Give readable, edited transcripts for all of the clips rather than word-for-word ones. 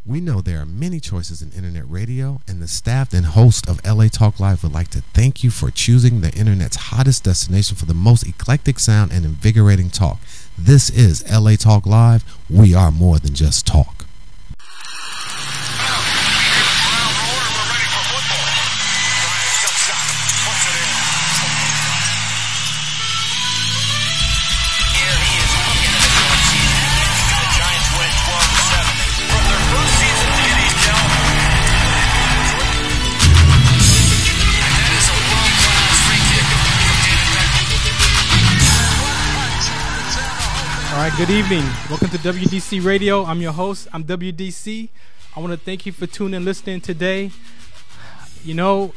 We know there are many choices in internet radio, and the staff and host of LA Talk Live would like to thank you for choosing the internet's hottest destination for the most eclectic sound and invigorating talk. This is LA Talk Live. We are more than just talk. All right, good evening. Welcome to WDC Radio. I'm your host. I'm WDC. I want to thank you for tuning and listening today. You know,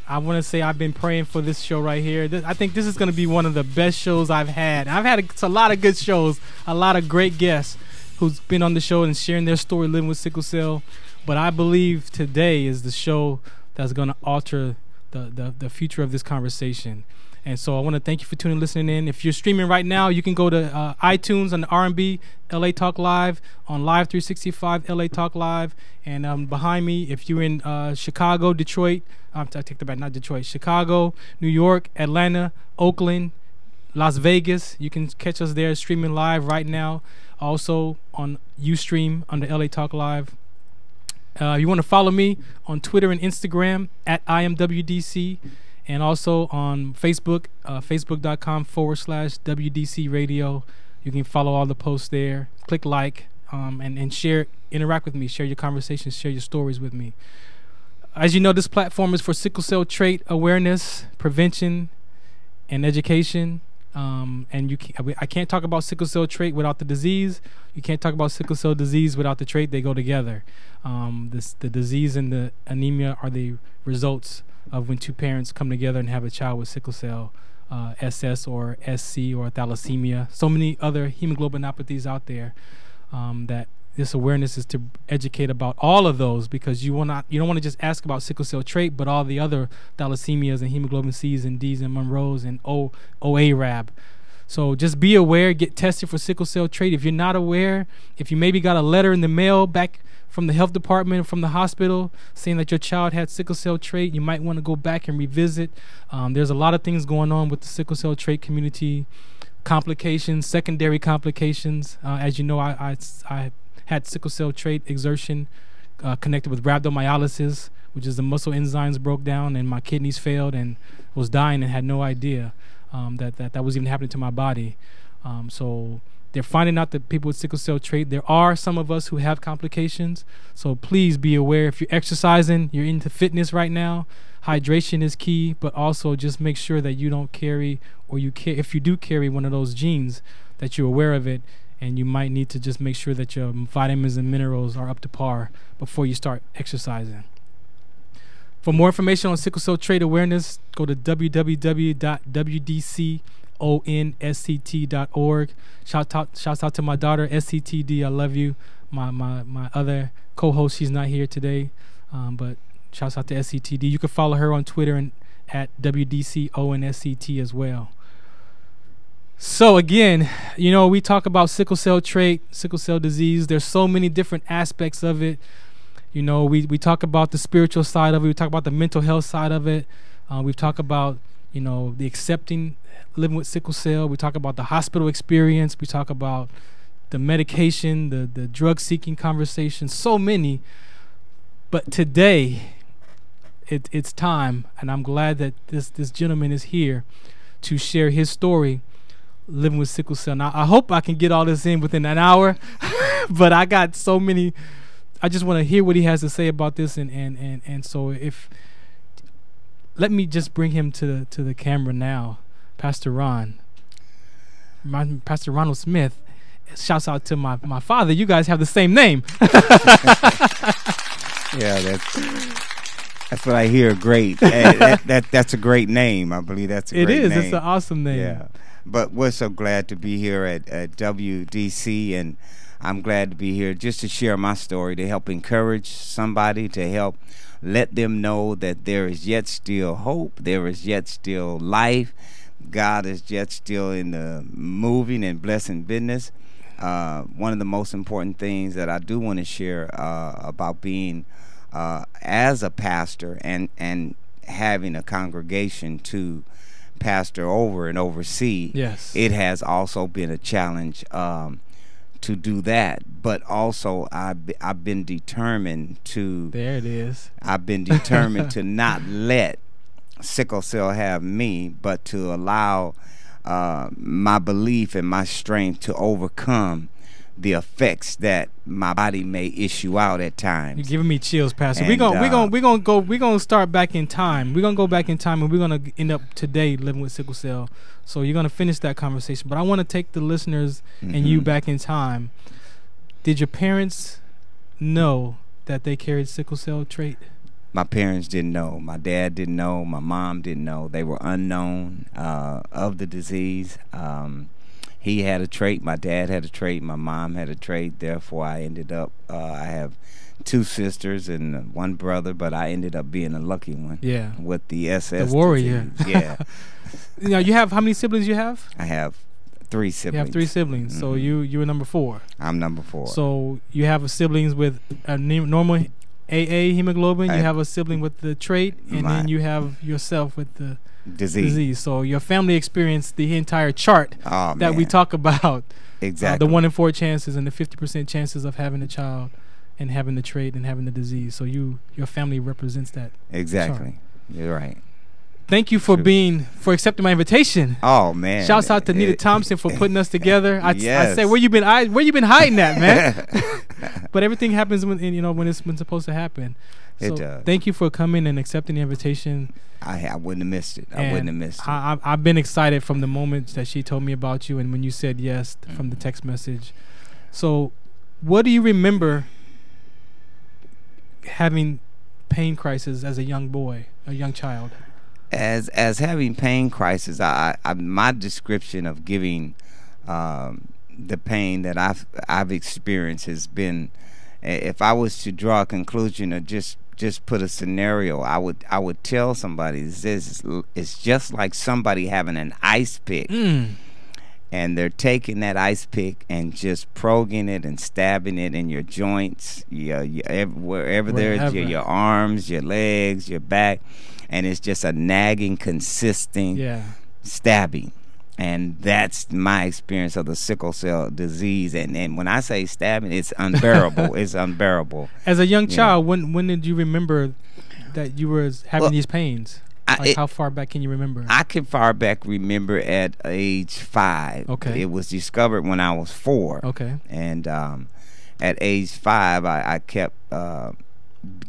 I want to say I've been praying for this show right here. I think this is going to be one of the best shows I've had. I've had a lot of good shows, a lot of great guests who's been on the show and sharing their story living with sickle cell. But I believe today is the show that's going to alter the future of this conversation. And so I want to thank you for tuning and listening in. If you're streaming right now, you can go to iTunes on the R&B, LA Talk Live, on Live 365, LA Talk Live. And behind me, if you're in Chicago, Detroit, I take that back, not Detroit, Chicago, New York, Atlanta, Oakland, Las Vegas, you can catch us there streaming live right now. Also on Ustream on the LA Talk Live. You want to follow me on Twitter and Instagram at IamWDC. And also on Facebook, facebook.com/WDC Radio. You can follow all the posts there. Click like and share, interact with me, share your conversations, share your stories with me. As you know, this platform is for sickle cell trait awareness, prevention, and education. And I can't talk about sickle cell trait without the disease. You can't talk about sickle cell disease without the trait. They go together. The disease and the anemia are the results of when two parents come together and have a child with sickle cell, SS or SC or thalassemia. So many other hemoglobinopathies out there that this awareness is to educate about all of those, because you don't want to just ask about sickle cell trait, but all the other thalassemias and hemoglobin C's and D's and Monroe's and OARAB. So just be aware, get tested for sickle cell trait. If you're not aware, if you maybe got a letter in the mail back from the health department, from the hospital, saying that your child had sickle cell trait, you might want to go back and revisit. There's a lot of things going on with the sickle cell trait community, complications, secondary complications. As you know, I had sickle cell trait exertion connected with rhabdomyolysis, which is the muscle enzymes broke down and my kidneys failed and was dying and had no idea that was even happening to my body. So they're finding out that people with sickle cell trait, there are some of us who have complications. So please be aware. If you're exercising, you're into fitness right now, hydration is key, but also just make sure that you don't carry, or if you do carry one of those genes, that you're aware of it. And you might need to just make sure that your vitamins and minerals are up to par before you start exercising. For more information on sickle cell trait awareness, go to www.wdconsct.org. Shouts out to my daughter, SCTD. I love you. My other co-host, she's not here today, but shouts out to SCTD. You can follow her on Twitter and at WDCONSCT as well. So again, you know, we talk about sickle cell trait, sickle cell disease. There's so many different aspects of it. You know, we talk about the spiritual side of it. We talk about the mental health side of it. We talk about, you know, the accepting living with sickle cell. We talk about the hospital experience. We talk about the medication, the drug-seeking conversation. So many. But today, it's time, and I'm glad that this gentleman is here to share his story living with sickle cell. Now, I hope I can get all this in within an hour, but I got so many. I just want to hear what he has to say about this, and so let me just bring him to the camera now, Pastor Ron, Pastor Ronald Smith. Shouts out to my father. You guys have the same name. Yeah, that's what I hear. Great. That's a great name. I believe that's a great name. It is. It's an awesome name. Yeah. But we're so glad to be here at WDC, and I'm glad to be here just to share my story, to help encourage somebody, to help let them know that there is yet still hope, there is yet still life. God is yet still in the moving and blessing business. one of the most important things that I do want to share about being as a pastor and having a congregation to pastor over and oversee, yes, it has also been a challenge to do that. But also, I've been determined to. There it is. I've been determined to not let sickle cell have me, but to allow my belief and my strength to overcome the effects that my body may issue out at times. You're giving me chills, Pastor. And, We're gonna start back in time. We're gonna go back in time, and we're gonna end up today living with sickle cell. So you're gonna finish that conversation, but I want to take the listeners and you back in time. Did your parents know that they carried sickle cell trait? My parents didn't know. My dad didn't know. My mom didn't know. They were unknown of the disease. He had a trait. My dad had a trait. My mom had a trait. Therefore, I ended up, I have 2 sisters and 1 brother, but I ended up being a lucky one. Yeah. With the SS the warrior. disease. Yeah. Now, you have, how many siblings you have? I have 3 siblings. You have 3 siblings. So you were number 4. I'm number 4. So you have siblings with a normal AA hemoglobin. You have a sibling with the trait, and then you have yourself with the disease. So your family experienced the entire chart that we talk about. Exactly. The 1 in 4 chances and the 50% chances of having a child and having the trait and having the disease. So your family represents that. Exactly. chart. You're right. Thank you for accepting my invitation. Oh man! Shouts out to Nita Thompson for putting us together. I say, where you been hiding at, man? But everything happens when it's supposed to happen. So It does. Thank you for coming and accepting the invitation. I wouldn't have missed it. I've been excited from the moment that she told me about you and when you said yes from the text message. So, what do you remember having pain crisis as a young boy, a young child? As having pain crisis, my description of giving the pain that I've experienced has been, if I was to draw a conclusion or just put a scenario, I would tell somebody it's just like somebody having an ice pick, and they're taking that ice pick and just probing it and stabbing it in your joints, wherever there's your arms, your legs, your back. And it's just a nagging, consistent stabbing. And that's my experience of the sickle cell disease. And when I say stabbing, it's unbearable. It's unbearable. As a young child, when did you remember that you were having these pains? How far back can you remember? I can far back remember at age 5. Okay. It was discovered when I was 4. Okay. And at age 5, I kept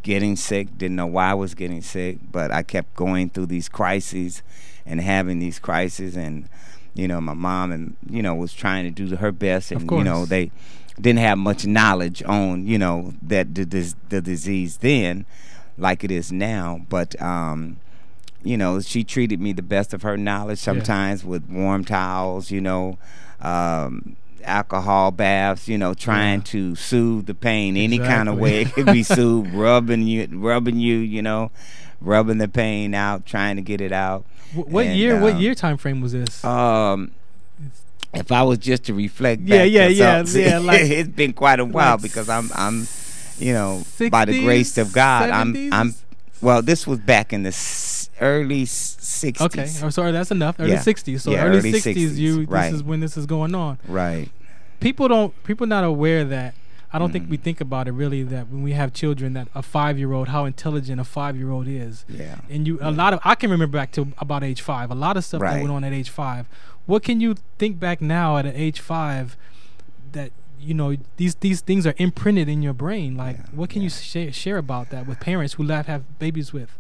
getting sick. Didn't know why I was getting sick, but I kept going through these crises and having these crises. And my mom and was trying to do her best, and they didn't have much knowledge on that the disease then like it is now. But she treated me the best of her knowledge, sometimes with warm towels, alcohol baths, trying to soothe the pain any kind of way it could be soothed, rubbing you, rubbing the pain out, trying to get it out. What year time frame was this? If I was just to reflect back, like, it's been quite a while, because I'm 60s, by the grace of God, 70s? Well, this was back in the early 60s. Okay, sorry, that's enough. Early 60s. So early 60s, this is when this is going on. Right. People not aware that. I don't think we think about it really, that when we have children, that a 5-year-old, how intelligent a 5-year-old is. Yeah. And I can remember back to about age 5. A lot of stuff that went on at age 5. What can you think back now at age 5 that these things are imprinted in your brain? Like, what can you share about that with parents who have babies with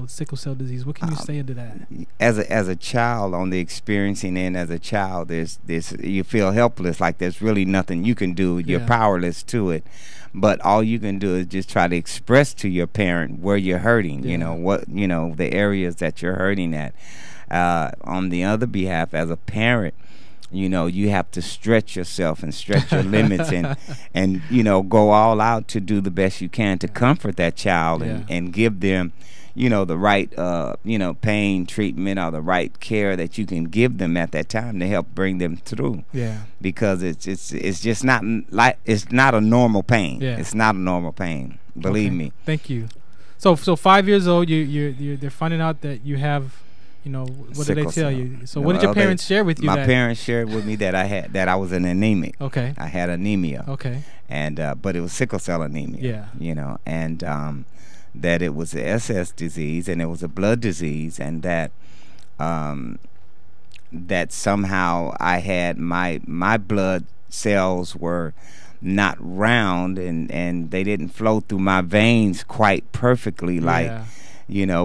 sickle cell disease? What can you say into that? As a child, on the experiencing end, as a child, there's you feel helpless, like there's really nothing you can do. You're powerless to it. But all you can do is just try to express to your parent where you're hurting, the areas that you're hurting at. On the other behalf, as a parent, you have to stretch yourself and stretch your limits and go all out to do the best you can to comfort that child and give them the right pain treatment or the right care that you can give them at that time to help bring them through. Yeah. Because it's just not like, it's not a normal pain. Yeah. It's not a normal pain. Believe me. Thank you. So 5 years old, they're finding out that you have, what did they tell you? So what did your parents share with you? My parents shared with me that I was an anemic. Okay. I had anemia. Okay. And but it was sickle cell anemia. Yeah. And that it was a SS disease and it was a blood disease, and that that somehow I had my blood cells were not round and they didn't flow through my veins quite perfectly, like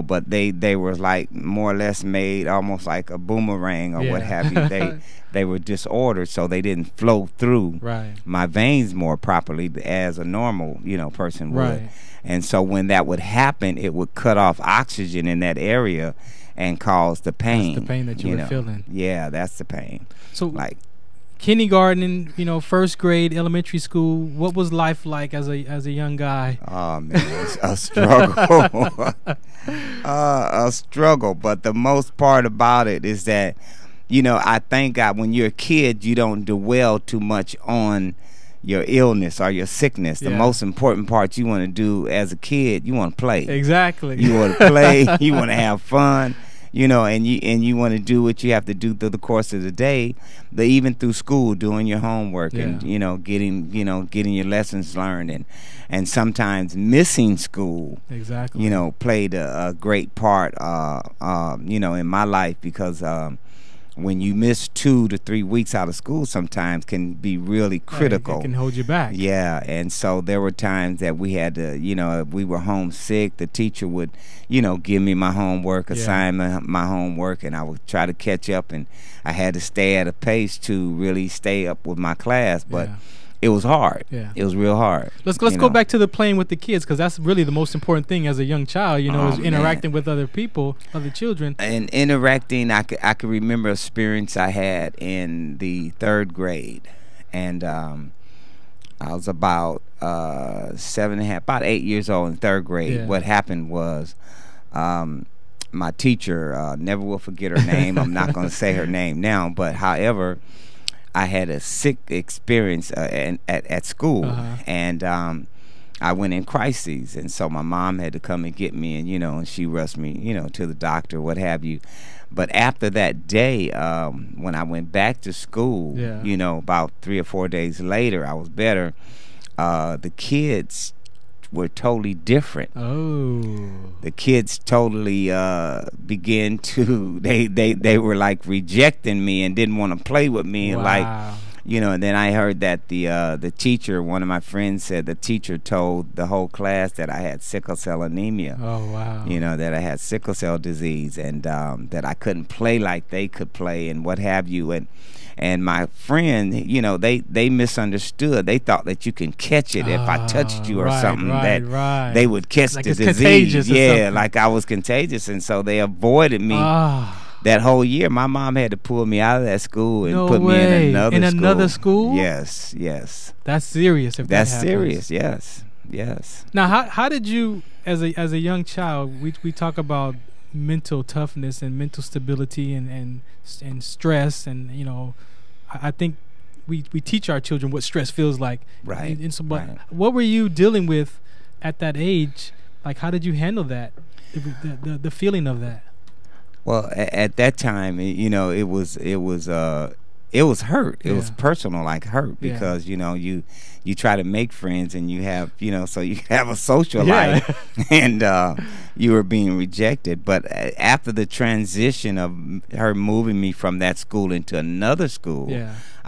but they were like more or less made almost like a boomerang or what have you. They were disordered, so they didn't flow through my veins more properly as a normal person would. Right. And so when that would happen, it would cut off oxygen in that area and cause the pain. That's the pain that you were feeling. Yeah, that's the pain. So like kindergarten, first grade, elementary school, what was life like as a young guy? Oh man, it's a struggle. A struggle. But the most part about it is that, I thank God when you're a kid, you don't dwell too much on your illness or your sickness. The most important part you want to do as a kid, you want to play. Exactly. You want to play. You want to have fun. And you want to do what you have to do through the course of the day, but even through school, doing your homework and getting your lessons learned, and sometimes missing school. Exactly. Played a great part. In my life, because when you miss 2 to 3 weeks out of school, sometimes can be really critical. It can hold you back. Yeah, and so there were times that we had to, if we were homesick, the teacher would, give me my homework, assign my homework, and I would try to catch up, and I had to stay at a pace to really stay up with my class, but it was hard. Yeah. It was real hard. Let's go back to the playing with the kids, because that's really the most important thing as a young child, is interacting with other people, other children. And interacting, I could remember an experience I had in the 3rd grade. And I was about 8 years old in 3rd grade. Yeah. What happened was my teacher, never will forget her name. I'm not going to say her name now, but however, I had a sick experience at school, and I went in crises, and so my mom had to come and get me, and and she rushed me, to the doctor, what have you. But after that day, when I went back to school, about 3 or 4 days later, I was better. The kids were totally different. Oh. The kids totally began to they were like rejecting me and didn't want to play with me. Wow. Like, and then I heard that the teacher, one of my friends said the teacher told the whole class that I had sickle cell anemia. Oh wow. That I had sickle cell disease, and that I couldn't play like they could play and what have you. And my friend, they misunderstood. They thought that you can catch it if I touched you or something, that they would catch like the disease. Yeah, like I was contagious, and so they avoided me. That whole year. My mom had to pull me out of that school and put me in another school. Yes. That's serious. If that's that serious, yes. Now, how did you, as a young child, we talk about mental toughness and mental stability and stress, and I think we teach our children what stress feels like. Right. And so, but what were you dealing with at that age? Like, how did you handle that? The feeling of that. Well, at that time, it was hurt. It was personal, like hurt, because you try to make friends, and you have so you have a social life, and you were being rejected. But after the transition of her moving me from that school into another school,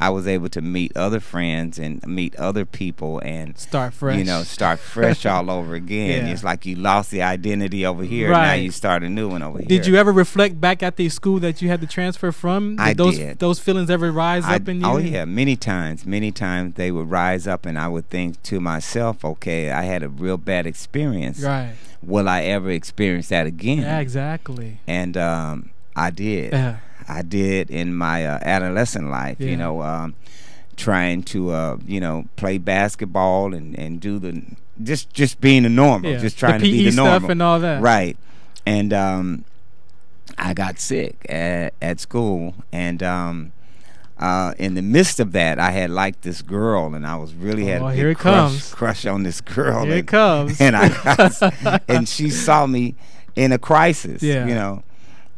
I was able to meet other friends and meet other people and start fresh. Start fresh all over again. It's like you lost the identity over here. Now you start a new one over here. Did you ever reflect back at the school that you had to transfer from? Did those feelings ever rise up in you? Oh yeah, many times. Many times they would rise up, and I would think to myself, okay, I had a real bad experience. Right. Will I ever experience that again? Yeah, exactly. And I did. I did in my adolescent life, trying to, play basketball and do just being a normal, just trying to be the normal stuff and all that. Right. And I got sick at school, and in the midst of that, I had liked this girl, and I was really had a big crush on this girl. Here it comes. And I got, and she saw me in a crisis, Yeah. you know,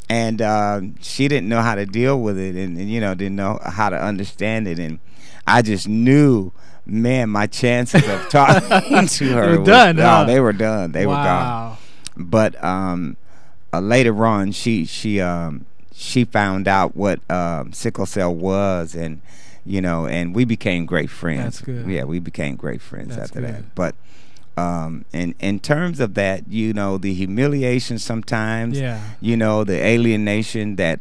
and she didn't know how to deal with it, and you know, didn't know how to understand it, and I just knew, man, my chances of talking to her were done. Huh? They were done. They were Wow. gone. But later on, she found out what sickle cell was, and you know, and we became great friends. That's good. Yeah, we became great friends That's after good. that. But in terms of that, you know, the humiliation sometimes, Yeah. you know, the alienation that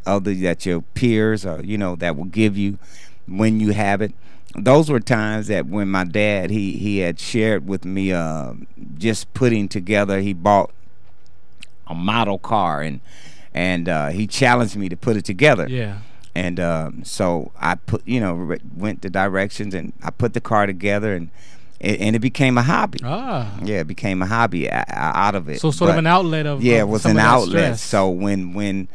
your peers or, you know, that will give you when you have it. Those were times that when my dad, he had shared with me just putting together, he bought a model car, and he challenged me to put it together. Yeah. And so I went the directions, and I put the car together, and it became a hobby. Ah. Yeah, it became a hobby out of it. So sort of an outlet of it was some an of that outlet. stress. So when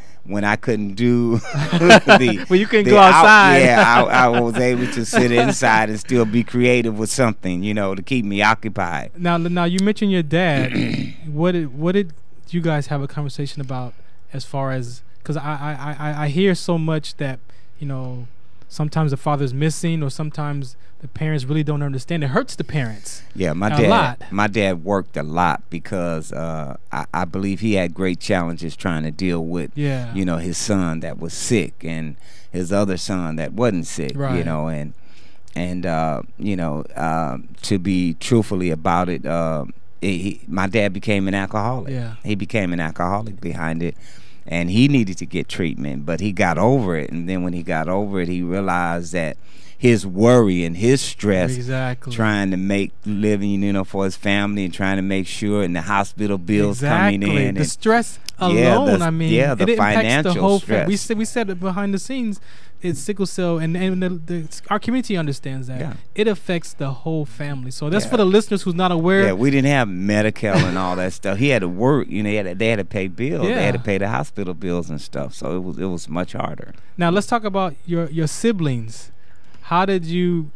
I couldn't do when you couldn't go outside, I was able to sit inside and still be creative with something, you know, to keep me occupied. Now you mentioned your dad. What did you guys have a conversation about, as far as, because I hear so much that, you know, sometimes the father's missing, or sometimes the parents really don't understand. It hurts the parents. Yeah, my dad worked a lot because I believe he had great challenges trying to deal with, you know, his son that was sick and his other son that wasn't sick, right. You know, and you know, to be truthfully about it, my dad became an alcoholic. Yeah. He became an alcoholic behind it. And he needed to get treatment, but he got over it. And then when he got over it, he realized that his worry and his stress, trying to make living, you know, for his family, and trying to make sure, and the hospital bills coming in, the stress alone. I mean, the it financial impacts the whole stress. We said it behind the scenes. It's sickle cell, and our community understands that. Yeah. It affects the whole family. So that's for the listeners who's not aware. Yeah, we didn't have Medi-Cal and all that stuff. He had to work. You know, they had to pay bills. Yeah. They had to pay the hospital bills and stuff. So it was much harder. Now let's talk about your siblings. How did you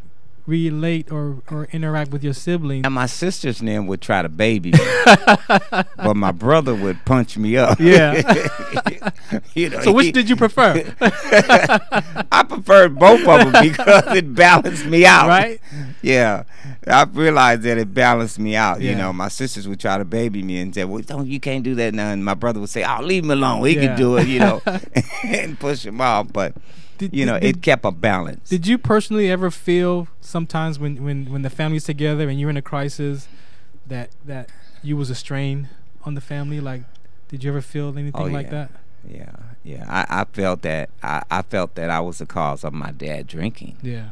relate or interact with your siblings? And my sisters and them would try to baby me, but my brother would punch me up. Yeah. You know, so which did you prefer? I preferred both of them because it balanced me out. Right? Yeah. I realized that it balanced me out. Yeah. You know, my sisters would try to baby me and say, well, you can't do that now. And my brother would say, oh, leave him alone. He can do it, you know, and push him off. But it kept a balance. Did you personally ever feel sometimes when the family's together and you're in a crisis that you was a strain on the family? Like, did you ever feel anything like that? Yeah. I felt that. I felt that I was the cause of my dad drinking. Yeah.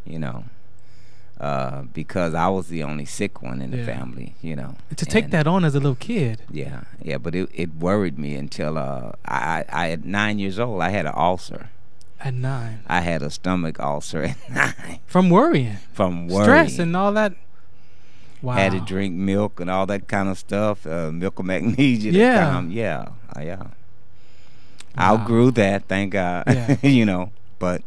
You know, because I was the only sick one in the family. You know, to take that on as a little kid. Yeah. But it worried me until I at 9 years old I had an ulcer. At 9. I had a stomach ulcer at 9. From worrying. Stress and all that. Wow. Had to drink milk and all that kind of stuff. Milk of magnesia. Yeah. Yeah. Outgrew that, thank God. Yeah. You know, but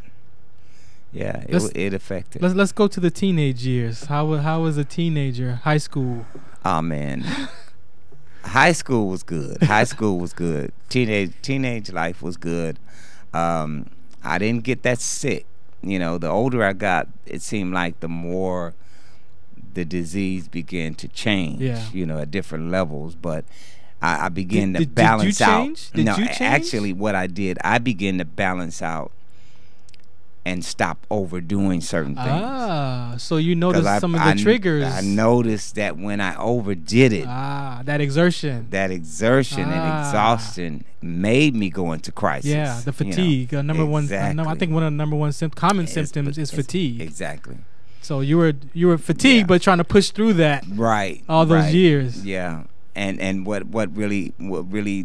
yeah, it affected. Let's go to the teenage years. How was a teenager? High school. Oh man. High school was good. High school was good. Teenage life was good. I didn't get that sick. You know, the older I got, it seemed like the more the disease began to change, you know, at different levels. But I began to balance out. Did you change? Actually, what I did, I began to balance out and stop overdoing certain things. So you noticed some of the triggers. I noticed that when I overdid it, that exertion and exhaustion made me go into crisis. Yeah, the fatigue. You know? Number one. Exactly. I think one of the number one common symptoms is fatigue. Exactly. So you were fatigued, but trying to push through that. Right. All those years. Yeah. And what really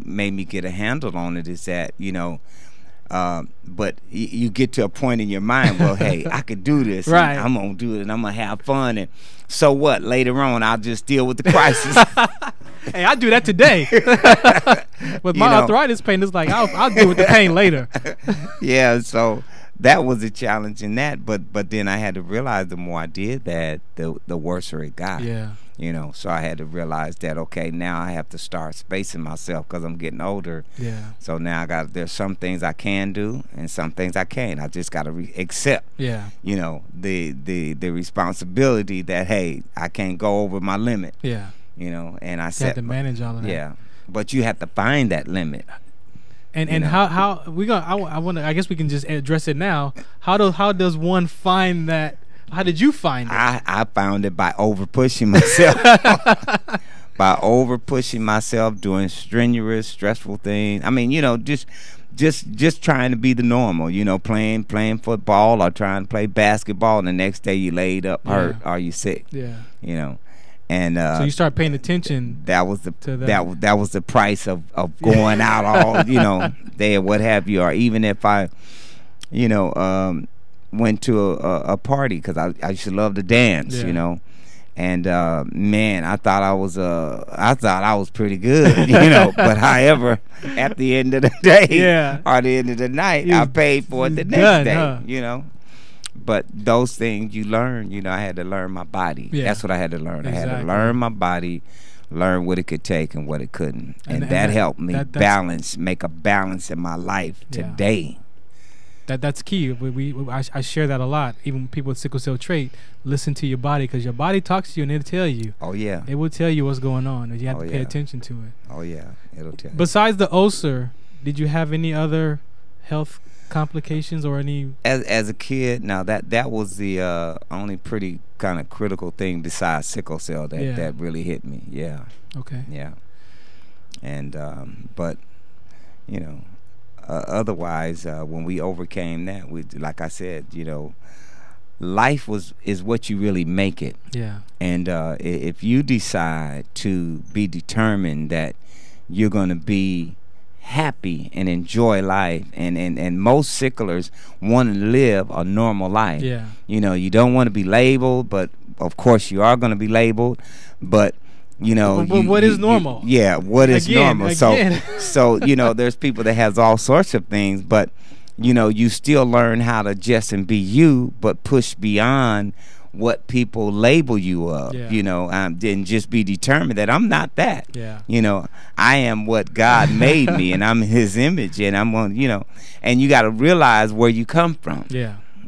made me get a handle on it is that, you know, But you get to a point in your mind, well, hey, I could do this. Right. I'm gonna do it, and I'm gonna have fun. And so what? Later on, I'll just deal with the crisis. Hey, I do that today. With my arthritis pain, it's like I'll deal with the pain later. Yeah. So that was a challenge in that. But then I had to realize the more I did that, the worse it got. Yeah. So I had to realize that, okay, now I have to start spacing myself because I'm getting older. Yeah. So now there's some things I can do and some things I can't. I just got to accept, Yeah. the responsibility that, hey, I can't go over my limit. Yeah. And I You have to manage all of that. Yeah. But you have to find that limit. And how we gonna? I want to. I guess we can just address it now. How does one find that? How did you find it? I found it by over pushing myself. By over pushing myself, doing strenuous, stressful things. I mean, just trying to be the normal. Playing football or trying to play basketball, and the next day you laid up hurt or you sick. Yeah. And so you start paying attention. That was that was the price of going out all day or what have you. Or even if I went to a party, because I used to love to dance. And man, I thought I was pretty good. But however, at the end of the day or the end of the night, I paid for it the next day. Huh? But those things you learn, I had to learn my body. Yeah. That's what I had to learn. Exactly. I had to learn my body, learn what it could take and what it couldn't. And that helped me make a balance in my life today. That's key. I share that a lot. Even people with sickle cell trait, listen to your body, because your body talks to you and it'll tell you. Oh, yeah. It will tell you what's going on, and you have to pay attention to it. Oh, yeah. It'll tell you. Besides the ulcer, did you have any other health complications or any? As a kid, now that was the only pretty kind of critical thing besides sickle cell that really hit me. Yeah. Okay. Yeah. And but otherwise, when we overcame that, like I said, life is what you really make it. Yeah. And if you decide to be determined that you're going to be happy and enjoy life, and most sicklers want to live a normal life. Yeah. You don't want to be labeled, but of course you are going to be labeled. But what is normal? What is normal? Again. So there's people that has all sorts of things, but you still learn how to just and be you, but push beyond what people label you of. And just be determined that I'm not that. I am what God made me, and I'm His image, and I'm on. And you got to realize where you come from.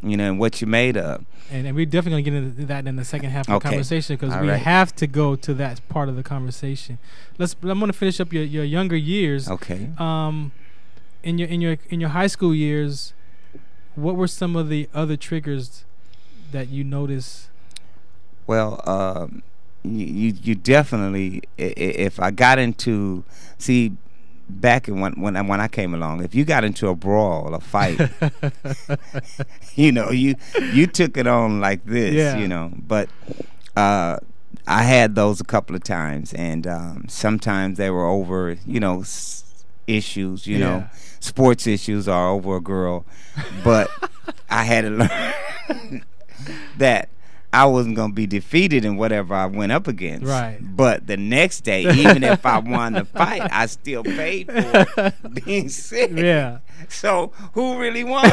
And what you're made of. And we're definitely going to get into that in the second half of the conversation, because we have to go to that part of the conversation. I'm going to finish up your younger years. Okay. In your high school years, what were some of the other triggers that you noticed? Well, you definitely, if I got into, back when I came along, if you got into a brawl, a fight, you took it on like this, But I had those a couple of times, and sometimes they were over, issues, sports issues, or over a girl. But I had to learn that I wasn't going to be defeated in whatever I went up against. Right. But the next day, even if I won the fight, I still paid for being sick. Yeah. So who really won?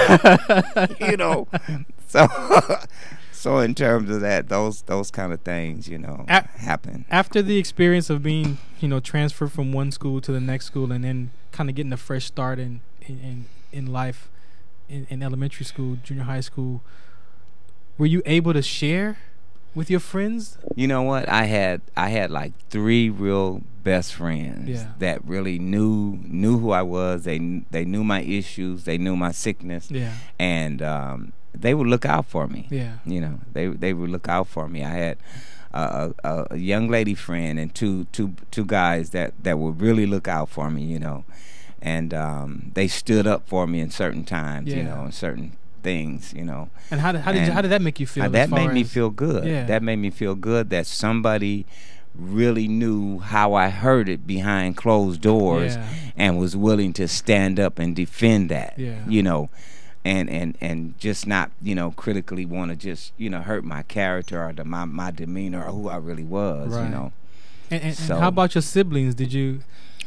So in terms of that, those kind of things, happen. After the experience of being, transferred from one school to the next school, and then kind of getting a fresh start in life, in elementary school, junior high school, were you able to share with your friends? You know what? I had like 3 real best friends that really knew who I was. They knew my issues. They knew my sickness. Yeah. And they would look out for me. Yeah. They would look out for me. I had a young lady friend and two guys that would really look out for me. And they stood up for me in certain times. In certain things, And how did that make you feel? That made me feel good. Yeah. That made me feel good that somebody really knew how I heard it behind closed doors, and was willing to stand up and defend that, you know, and just not, you know, critically want to just, you know, hurt my character or my demeanor or who I really was, you know. And how about your siblings? Did you,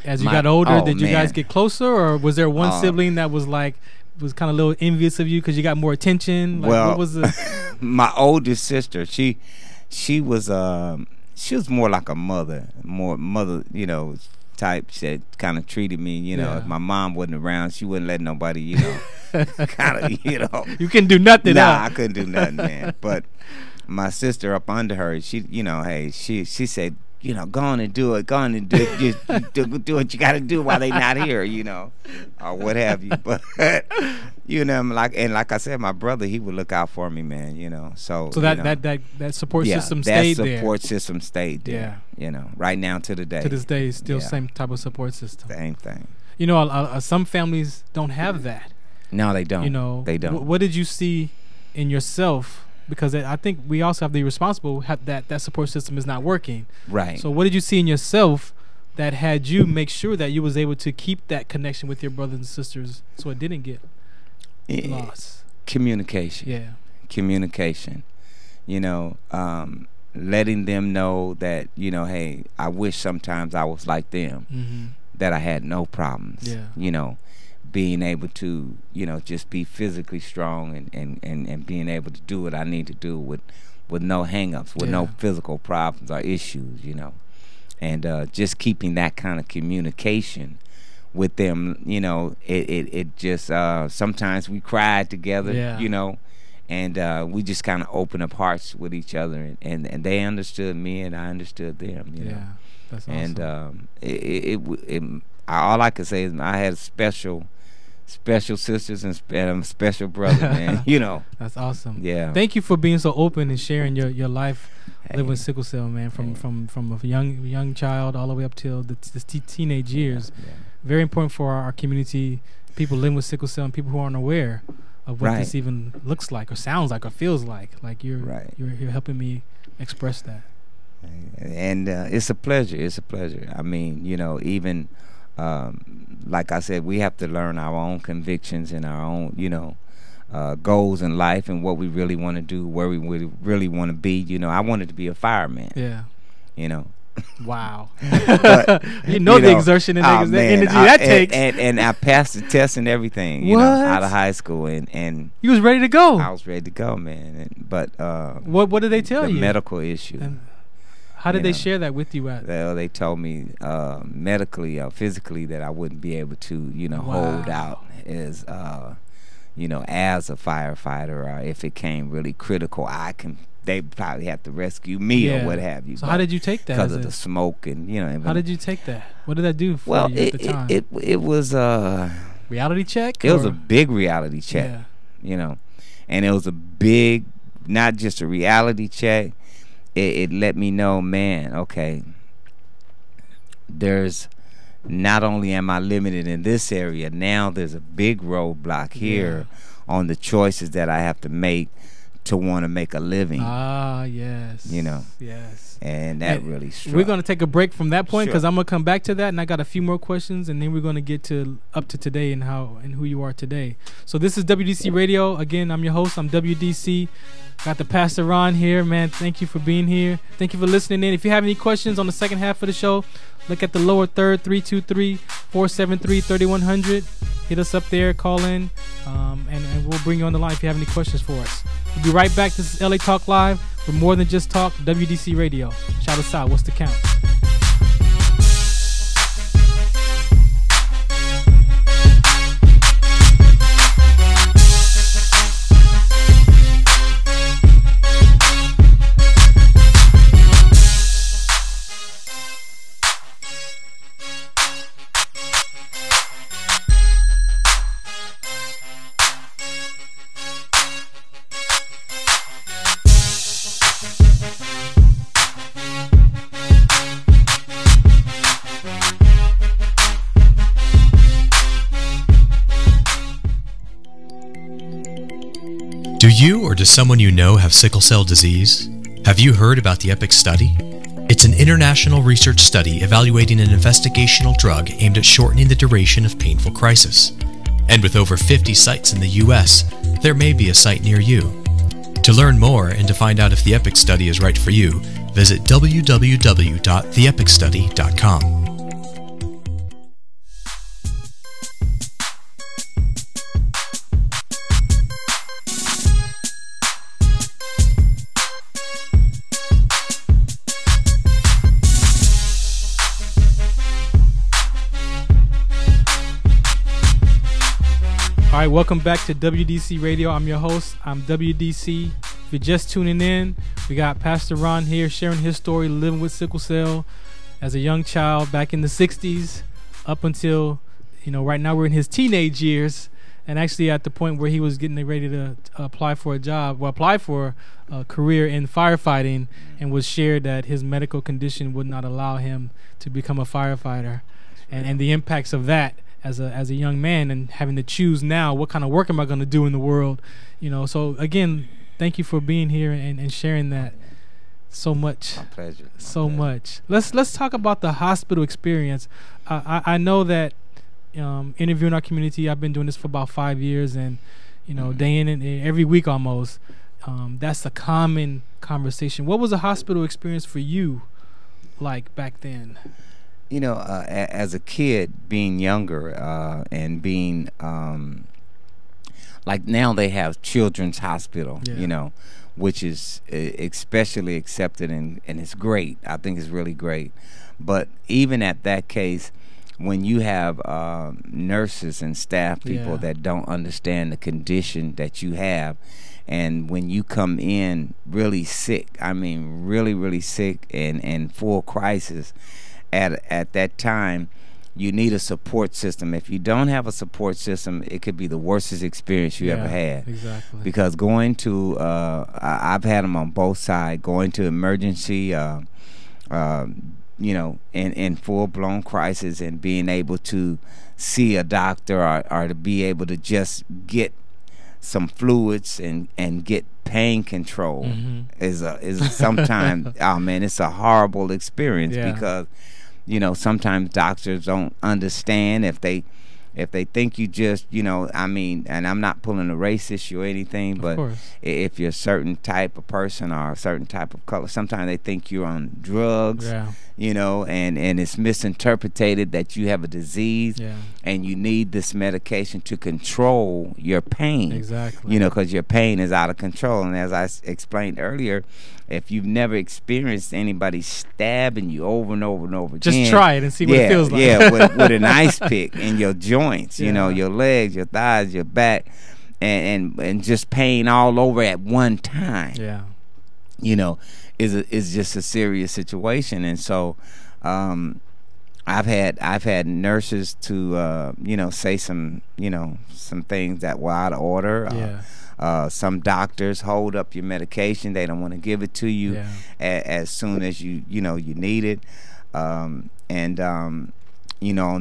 as you got older, did you guys get closer, or was there one sibling that was like, was kind of a little envious of you because you got more attention? Like, well, what was the my oldest sister, she was more like a mother, you know, type. She kind of treated me, you know, if my mom wasn't around, she wouldn't let nobody, you know, kind of, you know. You couldn't do nothing. Nah, I couldn't do nothing, man. But my sister up under her, she, you know, hey, she said, you know, go on and do it. Go on and do what you got to do while they not here, you know, or what have you. But you know, like I said, my brother, he would look out for me, man. You know, so that support system stayed there. That support system stayed there. Yeah, you know, right now to the day. To this day, still same type of support system. Same thing. You know, some families don't have that. No, they don't. You know, they don't. What did you see in yourself? Because I think we also have to be responsible that support system is not working. Right. So what did you see in yourself that had you make sure that you was able to keep that connection with your brothers and sisters so it didn't get lost? Communication. Yeah. Communication. You know, letting them know that, you know, hey, I wish sometimes I was like them, that I had no problems. Yeah. You know, being able to, you know, just be physically strong and being able to do what I need to do with no hang-ups, with no physical problems or issues, you know. And just keeping that kind of communication with them, you know, it just, sometimes we cried together, you know, and we just kind of opened up hearts with each other, and they understood me and I understood them, you know. That's awesome. And all I can say is I had special sisters and special brother, man. You know. That's awesome. Yeah. Thank you for being so open and sharing your life living with sickle cell, man. From a young child all the way up till the teenage years. Yeah. Very important for our community, people living with sickle cell and people who aren't aware of what this even looks like or sounds like or feels like. Like you're helping me express that. And it's a pleasure. It's a pleasure. I mean, you know, even like I said, we have to learn our own convictions and our own, you know, goals in life and what we really want to do, where we really want to be. You know, I wanted to be a fireman. Yeah. You know. Wow. But, you know the exertion and the energy that takes. And I passed the test and everything, you know, out of high school. And you was ready to go. I was ready to go, man. But what did they tell you? The medical issue. How did they share that with you? Well, they told me medically or physically that I wouldn't be able to, you know, hold out as, you know, as a firefighter, or if it came really critical, they probably have to rescue me or what have you. So how did you take that? Because of the smoke and, you know. How did you take that? What did that do for you at the time? It was a reality check. It was a big reality check, you know, and it was a big, not just a reality check. It let me know, man, okay, there's not only am I limited in this area, now there's a big roadblock here on the choices that I have to make to want to make a living. Ah, yes. You know. Yes. And that really struck. We're going to take a break from that point because I'm going to come back to that, and I got a few more questions, and then we're going to get to up to today and how and who you are today. So this is WDC Radio. Again, I'm your host. I'm WDC. Got the Pastor Ron here, man. Thank you for being here. Thank you for listening in. If you have any questions on the second half of the show, look at the lower third, 323-473-3100. Hit us up there, call in, and we'll bring you on the line if you have any questions for us. We'll be right back. This is LA Talk Live. We're more than just talk. WDC Radio. Shout us out. What's the count? Do you or does someone you know have sickle cell disease? Have you heard about the EPIC study? It's an international research study evaluating an investigational drug aimed at shortening the duration of painful crisis. And with over 50 sites in the U.S., there may be a site near you. To learn more and to find out if the EPIC study is right for you, visit www.theepicstudy.com. All right, welcome back to WDC Radio. I'm your host. I'm WDC. If you're just tuning in, we got Pastor Ron here sharing his story living with sickle cell as a young child back in the 60s up until, right now we're in his teenage years and actually at the point where he was getting ready to apply for a career in firefighting, and was shared that his medical condition would not allow him to become a firefighter, and the impacts of that as a young man, and having to choose now what kind of work am I going to do in the world, So again, thank you for being here and sharing that so much. My pleasure. Much. Let's talk about the hospital experience. I know that interviewing our community, I've been doing this for about 5 years, and day in and every week almost. That's a common conversation. What was a hospital experience for you like back then? As a kid, being younger and being like now they have children's hospital, which is especially accepted and it's great. I think it's really great. But even at that case, when you have nurses and staff people that don't understand the condition that you have, and when you come in really sick, I mean really, really sick and full crisis, at that time, you need a support system. If you don't have a support system, it could be the worstest experience you ever had. Exactly. Because going to, I've had them on both sides, going to emergency, in full-blown crisis, and being able to see a doctor or to be able to just get some fluids and get pain control is sometimes, oh man, it's a horrible experience because sometimes doctors don't understand if they think you just, and I'm not pulling a race issue or anything, but if you're a certain type of person or a certain type of color, sometimes they think you're on drugs, and it's misinterpreted that you have a disease and you need this medication to control your pain. Exactly. Because your pain is out of control. And as I explained earlier, if you've never experienced anybody stabbing you over and over and over again, just try it and see what it feels like. with an ice pick in your joints, your legs, your thighs, your back, and just pain all over at one time. Is just a serious situation. And so I've had nurses to say some things that were out of order. Some doctors hold up your medication. They don't want to give it to you as soon as you need it. On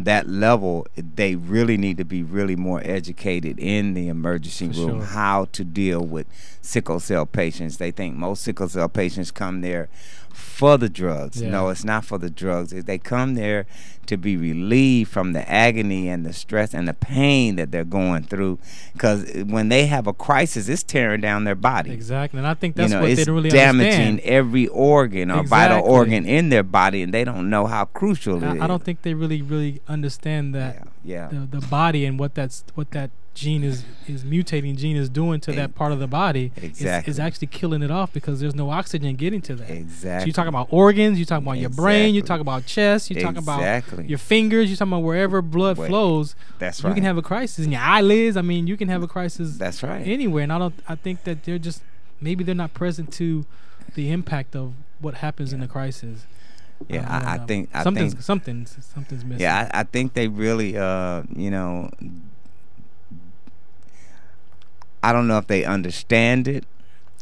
that level, they really need to be really more educated in the emergency room, how to deal with sickle cell patients. They think most sickle cell patients come there for the drugs. No, it's not for the drugs. They come there to be relieved from the agony and the stress and the pain that they're going through, because when they have a crisis, it's tearing down their body. Exactly. And I think that's what they it's don't really damaging understand. every organ or vital organ in their body, and they don't know how crucial it is. I don't think they really understand that the body and what that gene is mutating gene is doing to that part of the body is actually killing it off, because there's no oxygen getting to that. Exactly. So you're talking about organs, you're talking about your brain, you're talking about chest, you're talking about your fingers, you're talking about wherever blood flows. That's right. You can have a crisis in your eyelids. I mean, you can have a crisis. That's right. Anywhere. And I think that they're just, maybe they're not present to the impact of what happens in a crisis. I think something's missing. Yeah, I think they really I don't know if they understand it,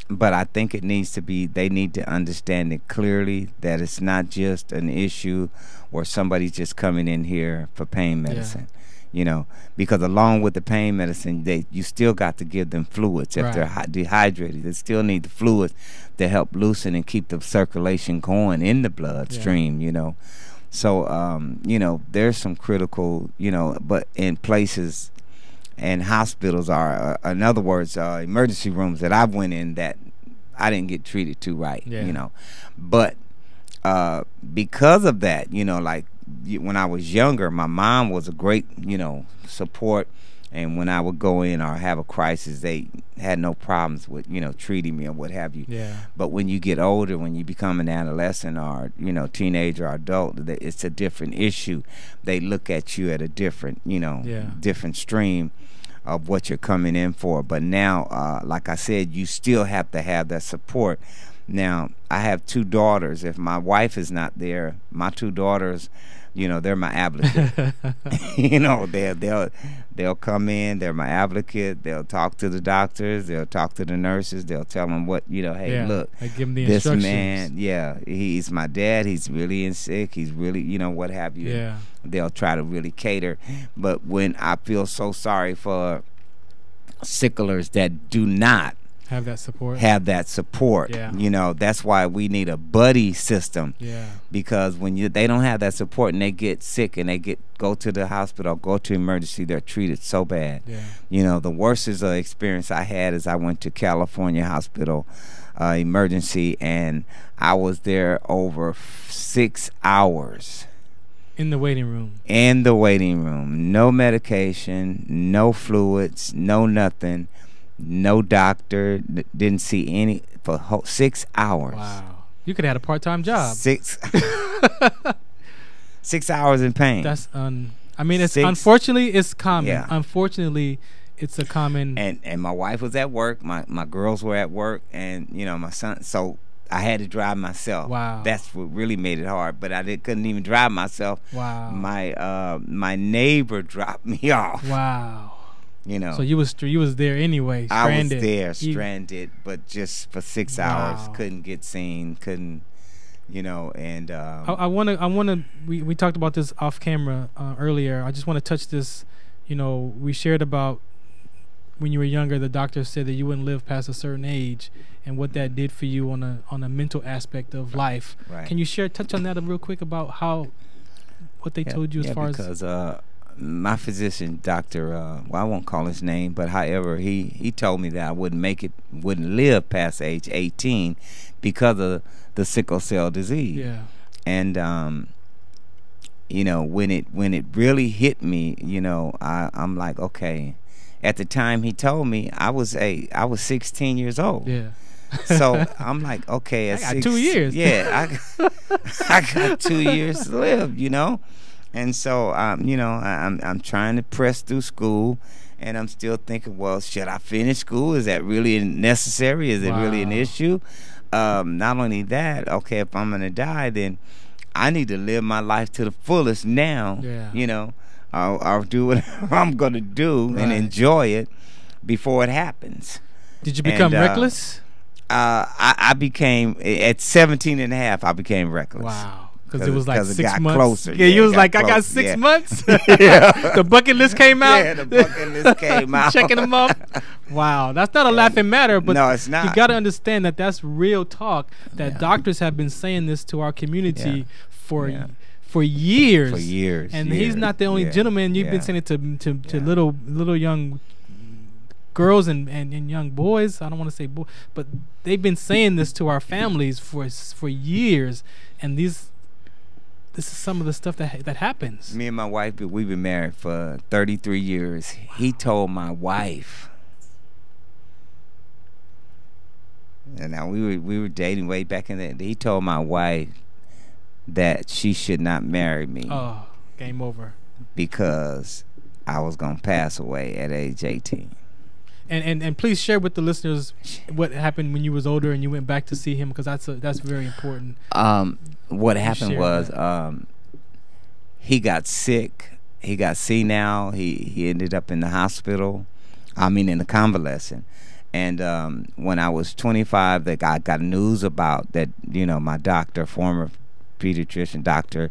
but I think they need to understand it clearly, that it's not just an issue where somebody's just coming in here for pain medicine. you know, because along with the pain medicine, you still got to give them fluids. If they're dehydrated, they still need the fluids to help loosen and keep the circulation going in the bloodstream, you know. So, you know, there's some critical, you know, but in places and hospitals are, in other words, emergency rooms that I went in that I didn't get treated too right, you know. But because of that, you know, like when I was younger, my mom was a great, you know, support. And when I would go in or have a crisis, they had no problems with, you know, treating me or what have you. But when you get older, when you become an adolescent or, you know, teenager or adult, it's a different issue. They look at you at a different, you know, different stream of what you're coming in for. But now, like I said, you still have to have that support. Now, I have 2 daughters. If my wife is not there, my 2 daughters, you know, they're my advocate. You know, they'll come in. They're my advocate. They'll talk to the doctors. They'll talk to the nurses. They'll tell them what, you know, hey, look, I give them the this instructions. man, he's my dad. He's really sick. He's really, you know, what have you. They'll try to really cater. But when I feel so sorry for sicklers that do not have that support, you know, that's why we need a buddy system, because when they don't have that support and they get sick and they go to the hospital, go to emergency, they're treated so bad. You know, the worst experience I had is I went to California Hospital emergency, and I was there over 6 hours in the waiting room. No medication, no fluids, no nothing. No doctor, didn't see any for 6 hours. Wow. You could have had a part-time job. 6 hours in pain. That's I mean, it's unfortunately it's common. Unfortunately, it's a common. And my wife was at work. My girls were at work, and you know, my son. So I had to drive myself. Wow. That's what really made it hard. But I couldn't even drive myself. Wow. My neighbor dropped me off. Wow. You know, so you was there anyway. Stranded. I was there, stranded, but just for 6 hours, couldn't get seen, couldn't, you know. And I wanna. We talked about this off camera earlier. I just want to touch this. You know, we shared about when you were younger. The doctor said that you wouldn't live past a certain age, and what that did for you on a mental aspect of life. Can you touch on that real quick about what they told you as far as my physician, doctor, well, I won't call his name, but however, he told me that I wouldn't live past age 18 because of the sickle cell disease. And you know, when it really hit me, you know, I'm like, okay. At the time he told me, I was 16 years old. So I'm like, okay, I got 2 years. I got 2 years to live, you know. And so, you know, I'm trying to press through school, and I'm still thinking, well, should I finish school? Is that really necessary? Is it really an issue? Not only that, okay, if I'm going to die, then I need to live my life to the fullest now. You know, I'll do whatever I'm going to do and enjoy it before it happens. Did you become reckless? I became, at 17 and a half, I became reckless. Wow. Because it was like 6 months. Closer. Yeah, you was like, I got 6 months. The bucket list came out. Yeah, the bucket list came out. Checking them off. Wow, that's not a laughing matter, but no, it's not. You got to understand that that's real talk. That doctors have been saying this to our community for years. For years. And he's not the only gentleman. You've been saying it to little young girls and young boys. I don't want to say boys, but they've been saying this to our families for years. And this is some of the stuff that happens. Me and my wife, we've been married for 33 years. Wow. He told my wife, and now we were dating way back in the. He told my wife that she should not marry me. Oh, game over. Because I was gonna pass away at age 18. And please share with the listeners what happened when you was older and you went back to see him, because that's very important. What happened was he got sick. He got senile. He ended up in the hospital. I mean, in the convalescent. And when I was 25, that I got news about that. You know, my doctor, former pediatrician doctor,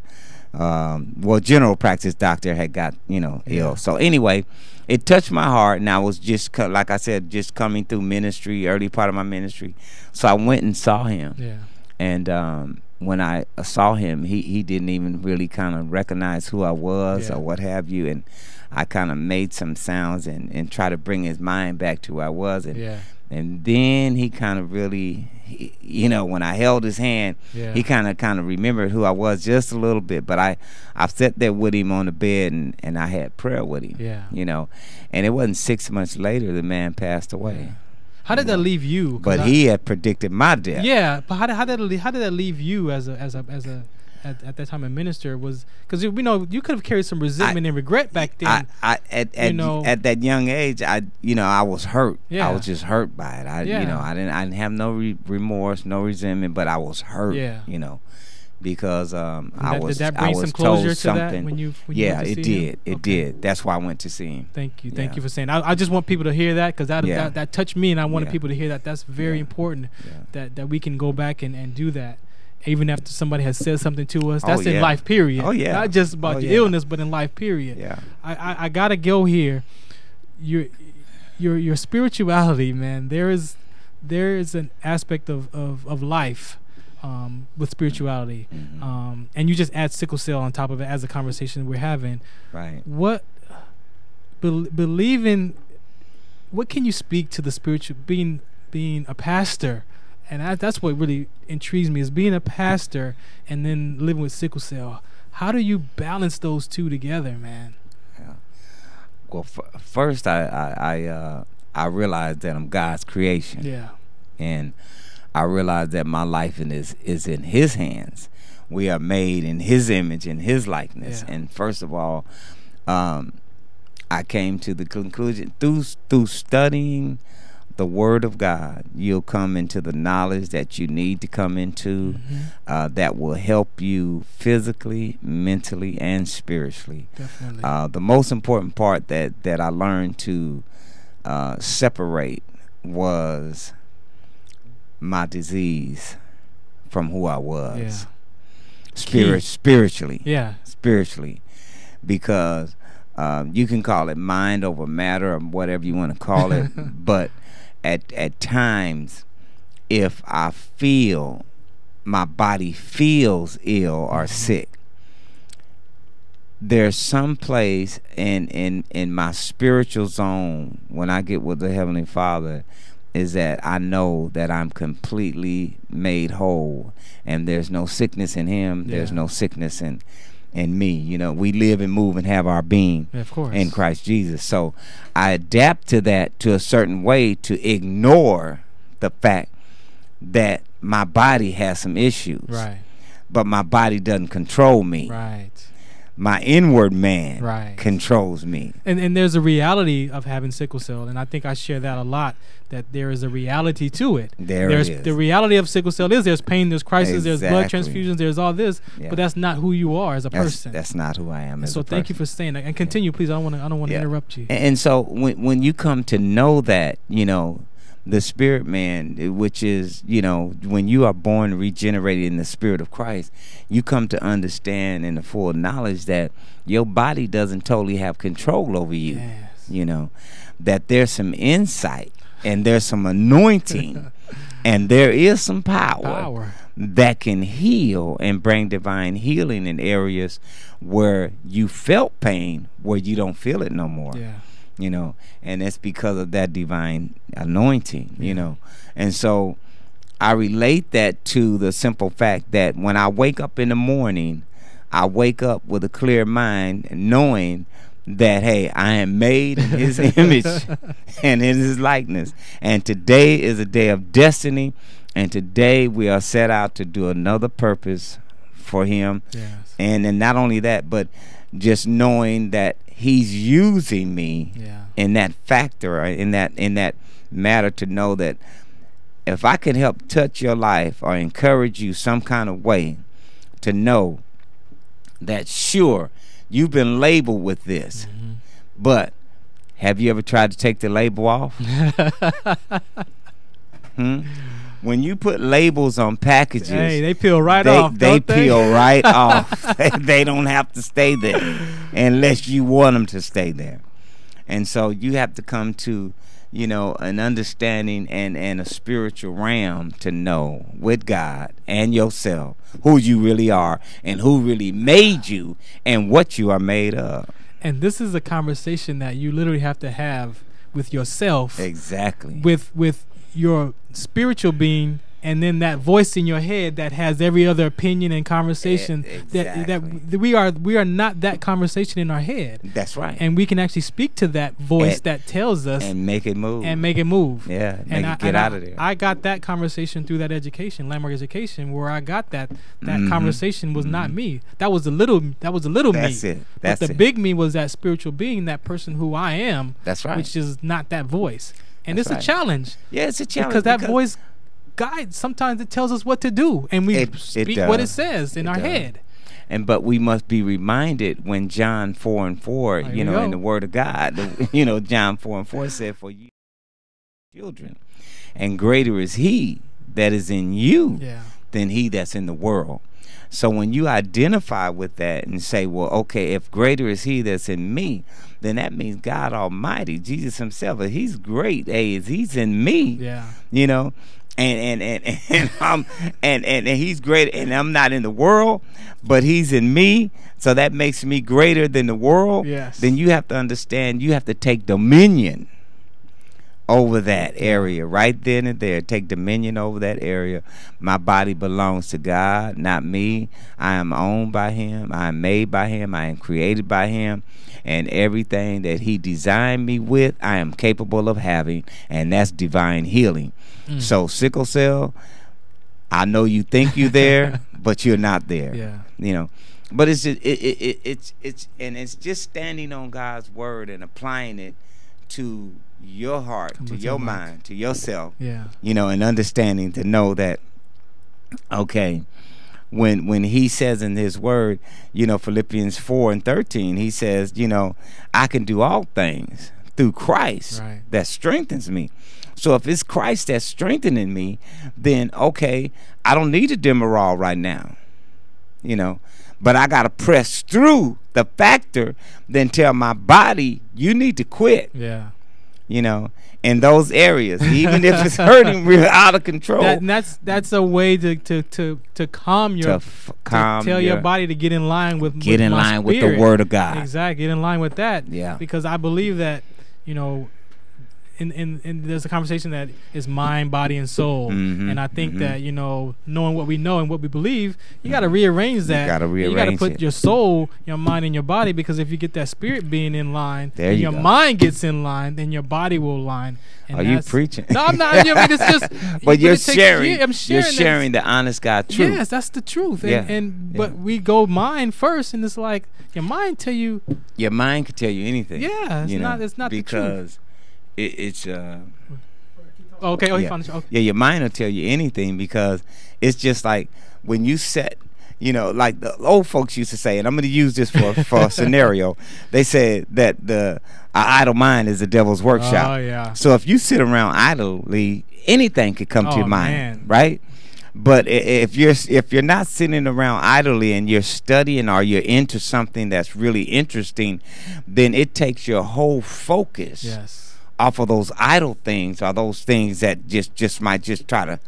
well, general practice doctor had got, ill. So anyway, it touched my heart, and I was just, like I said, just coming through ministry, early part of my ministry. So I went and saw him. Yeah. And when I saw him, he didn't even really kind of recognize who I was or what have you. And I kind of made some sounds and try to bring his mind back to where I was. And then he kind of really, when I held his hand, he kind of remembered who I was just a little bit. But I sat there with him on the bed, and I had prayer with him, And it wasn't 6 months later the man passed away. Yeah. How did that leave you? But he had predicted my death. Yeah, but how did that leave you as a at that time a minister? Was because you could have carried some resentment and regret back then. At that young age, I was hurt. Yeah. I was just hurt by it. I didn't have no remorse, no resentment, but I was hurt. Yeah. Because I was did that bring some closure to something. That when you yeah, went to it see did. him? It did. That's why I went to see him. Thank you for saying. I just want people to hear that because that touched me, and I wanted people to hear that. That's very important that we can go back and do that. Even after somebody has said something to us, that's in life period. Oh yeah, not just about your illness, but in life period. Yeah, I gotta go here. Your spirituality, man. There is an aspect of life with spirituality, and you just add sickle cell on top of it as a conversation we're having. Right. What believing? What can you speak to the spiritual being a pastor? And that's what really intrigues me is being a pastor and then living with sickle cell. How do you balance those two together, man? Yeah. Well, first I realized that I'm God's creation. Yeah. And I realized that my life is in His hands. We are made in His image, in His likeness. Yeah. And first of all, I came to the conclusion through studying the Word of God, you'll come into the knowledge that you need to come into, that will help you physically, mentally, and spiritually. Definitely. The most important part that I learned to separate was my disease from who I was. Yeah. Spiritually. Yeah. Spiritually. Because you can call it mind over matter or whatever you want to call it, but at times, if I feel my body feels ill or sick, there's some place in my spiritual zone when I get with the Heavenly Father is that I know that I'm completely made whole, and there's no sickness in Him. There's no sickness in me. We live and move and have our being in Christ Jesus. So I adapt to that to a certain way to ignore the fact that my body has some issues. Right. But my body doesn't control me. Right. My inward man controls me. And there's a reality of having sickle cell, and I think I share that a lot, that there is a reality to it. There's the reality of sickle cell is there's pain, there's crisis, there's blood transfusions, there's all this, but that's not who you are as a person. That's not who I am as a person. So thank you for saying that. And continue, please. I don't want to interrupt you. And so when you come to know that, the spirit man, which is, when you are born regenerated in the Spirit of Christ, you come to understand in the full knowledge that your body doesn't totally have control over you. Yes. That there's some insight and there's some anointing and there is some power that can heal and bring divine healing in areas where you felt pain, where you don't feel it no more. Yeah. And it's because of that divine anointing, And so I relate that to the simple fact that when I wake up in the morning, I wake up with a clear mind, knowing that, hey, I am made in His image and in His likeness. And today is a day of destiny, and today we are set out to do another purpose for Him. Yes. And not only that, but just knowing that He's using me in that factor, in that matter, to know that if I can help touch your life or encourage you some kind of way, to know that sure, you've been labeled with this, but have you ever tried to take the label off? when you put labels on packages, hey, they peel right off. They peel right off. They don't have to stay there unless you want them to stay there. And so you have to come to, you know, an understanding and a spiritual realm to know with God and yourself who you really are and who really made you and what you are made of. And this is a conversation that you literally have to have with yourself. Exactly. With your spiritual being, and then that voice in your head that has every other opinion and conversation. Exactly. that we are not that conversation in our head. That's right. And we can actually speak to that voice that tells us and make it move. Yeah, make it get out of there. I got that conversation through that education, landmark education, where I got that conversation was not me. That was a little me. That's it. That's but the big me was that spiritual being, that person who I am. That's right. Which is not that voice. And That's it's a challenge. Yeah, it's a challenge. Because that voice guides, sometimes it tells us what to do, and we speak what it says in our head. But we must be reminded when John 4:4, you know, in the Word of God, you know, John 4:4 said, "For you children, and greater is He that is in you than he that's in the world." So when you identify with that and say, well, okay, if greater is He that's in me, then that means God Almighty, Jesus Himself, if He's great, He's in me, you know. And He's great, and I'm not in the world, but He's in me, so that makes me greater than the world. Then you have to understand, you have to take dominion over that area right then and there. Take dominion over that area. My body belongs to God, not me. I am owned by Him. I am made by Him. I am created by Him. And everything that He designed me with, I am capable of having, and that's divine healing. So sickle cell, I know you think you're there, but you're not there. You know, but it's just, it's just standing on God's word and applying it to your heart, to your mind, to yourself. You know, and understanding to know that, okay, when He says in His word, you know, Philippians 4:13, He says, you know, I can do all things through Christ that strengthens me. So if it's Christ that's strengthening me, then okay, I don't need a Demerol right now, you know, but I got to press through the factor, then tell my body, you need to quit. You know, in those areas, even if it's hurting real out of control. That's a way to calm your tell your body to get in line with the Word of God. Exactly, get in line with that. Because I believe that, you know, in there's a conversation that is mind, body, and soul, and I think that, you know, knowing what we know and what we believe, you got to rearrange that. You got to put your soul, your mind, and your body, because if you get that spirit being in line, and your mind gets in line, then your body will align. And are you preaching? No, I'm not. I mean, it's just. But you're sharing. You're sharing the honest God truth. Yes, that's the truth. But we go mind first, and it's like your mind tell you. Your mind can tell you anything. Yeah, it's not because the truth. It's okay. Oh, he found it. Okay. Yeah, your mind will tell you anything, because it's just like when you set, you know, like the old folks used to say, and I'm going to use this for a scenario. They said that an idle mind is the devil's workshop. Oh yeah. So if you sit around idly, anything could come to your mind, right? But if you're not sitting around idly and you're studying or you're into something that's really interesting, then it takes your whole focus off of those idle things, or those things that just might just try to,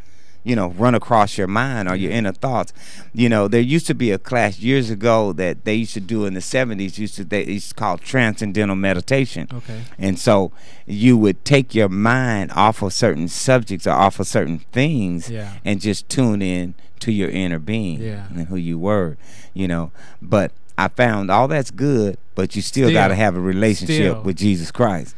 you know, run across your mind or your inner thoughts. You know, there used to be a class years ago that they used to do in the 70s. They used to call transcendental meditation. Okay. And so you would take your mind off of certain subjects or off of certain things, and just tune in to your inner being and who you were, you know. But I found all that's good, but you still got to have a relationship with Jesus Christ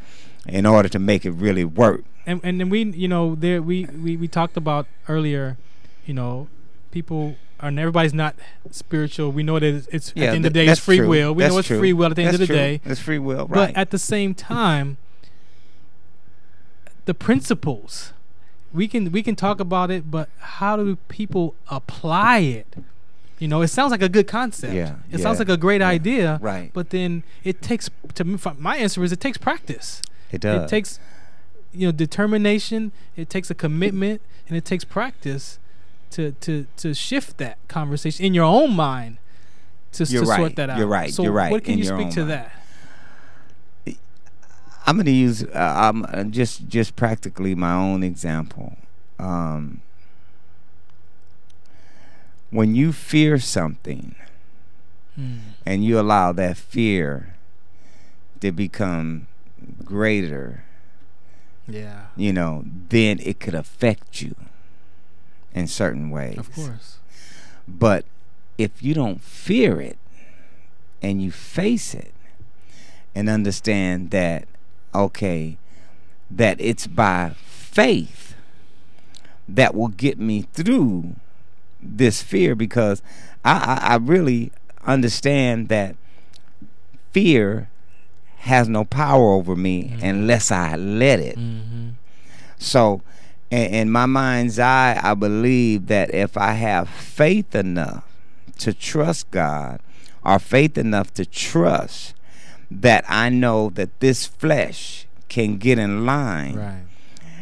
in order to make it really work. And then we, you know, there we talked about earlier, you know, people and everybody's not spiritual. We know that it's at the end of the day it's free will. We know it's free will at the end of the day. It's free will, right? But at the same time, the principles, we can talk about it, but how do people apply it? You know, it sounds like a good concept. It sounds like a great idea. Right. But then it takes, to me, my answer is it takes practice. It does. It takes determination. It takes a commitment, and it takes practice to shift that conversation in your own mind to sort that out. You're right. So you're right. What can in you your speak own to mind. that? I'm going to use just practically my own example. When you fear something and you allow that fear to become greater, then it could affect you in certain ways. Of course. But if you don't fear it and you face it and understand that, okay, that it's by faith that will get me through this fear, because I really understand that fear has no power over me unless I let it. So in my mind's eye, I believe that if I have faith enough to trust God, or faith enough to trust that I know that this flesh can get in line